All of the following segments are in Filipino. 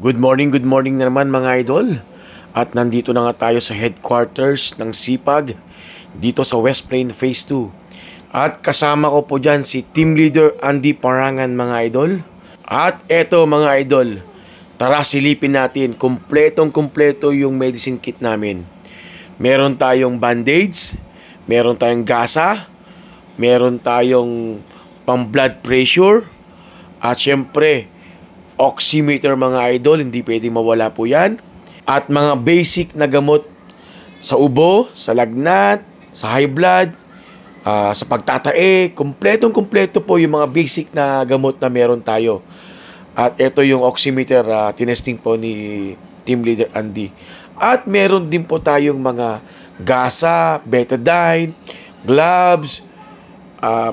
Good morning na naman mga idol. At nandito na nga tayo sa headquarters ng Sipag dito sa West Plain Phase 2. At kasama ko po dyan si Team Leader Andy Parangan mga idol. At eto mga idol, tara silipin natin, kumpletong-kumpleto yung medicine kit namin. Meron tayong band-aids, meron tayong gasa, meron tayong pang blood pressure, at syempre oximeter mga idol, hindi pwedeng mawala po yan. At mga basic na gamot sa ubo, sa lagnat, sa high blood, sa pagtatae, kumpletong-kumpleto po yung mga basic na gamot na meron tayo. At ito yung oximeter, tinesting po ni Team Leader Andy. At meron din po tayong mga gasa, betadine, gloves,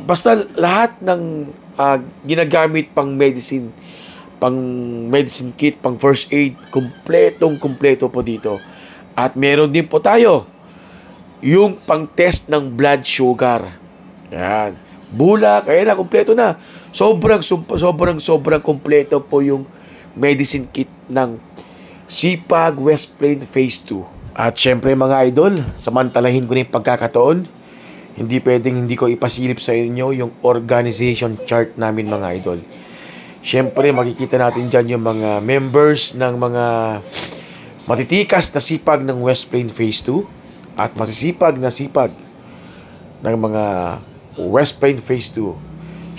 basta lahat ng ginagamit pang medicine kit, pang first aid, kumpletong-kumpleto po dito. At meron din po tayo yung pang-test ng blood sugar. Yan. Bulak, kaya na, kumpleto na. Sobrang kumpleto po yung medicine kit ng Sipag West Plain Phase 2. At syempre mga idol, samantalahin ko na yung pagkakataon. Hindi pwedeng hindi ko ipasilip sa inyo yung organization chart namin mga idol. Siyempre, makikita natin dyan yung mga members ng mga matitikas na sipag ng West Plain Phase 2 at masisipag na sipag ng mga West Plain Phase 2.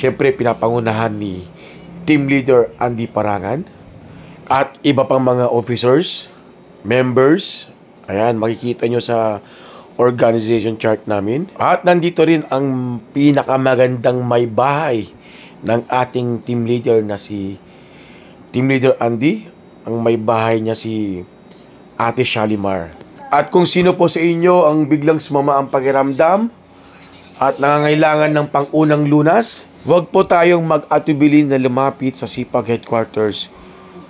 Siyempre, pinapangunahan ni Team Leader Andy Parangan at iba pang mga officers, members. Ayan, makikita nyo sa organization chart namin. At nandito rin ang pinakamagandang may bahay ng ating team leader na si Team Leader Andy. Ang may bahay niya si Ate Shalimar. At kung sino po sa inyo ang biglang sumama ang pakiramdam at nangangailangan ng pangunang lunas, huwag po tayong mag-atubili na lumapit sa Sipag Headquarters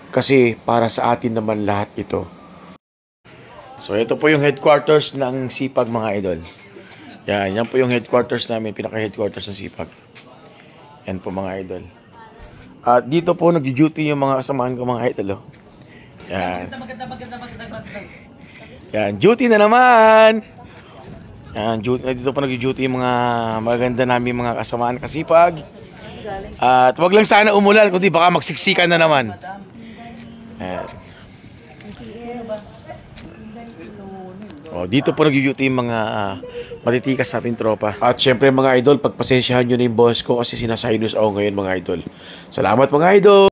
kasi para sa atin naman lahat ito. So ito po yung headquarters ng Sipag mga idol. Yan po yung headquarters namin, pinaka-headquarters ng Sipag. Yan po mga idol. At dito po nag-duty yung mga kasamahan ko mga idol. Oh. Yan. Yan, duty na naman. Yan, dito po nag-duty yung mga maganda namin mga kasamahan kasipag. At wag lang sana umulan, kundi baka magsiksikan na naman. Yan. Oh, dito po nag-duty yung mga matitikas sa ating tropa. At syempre mga idol, pagpasensyahan nyo na yung boss ko kasi sinasinus ako ngayon mga idol. Salamat mga idol!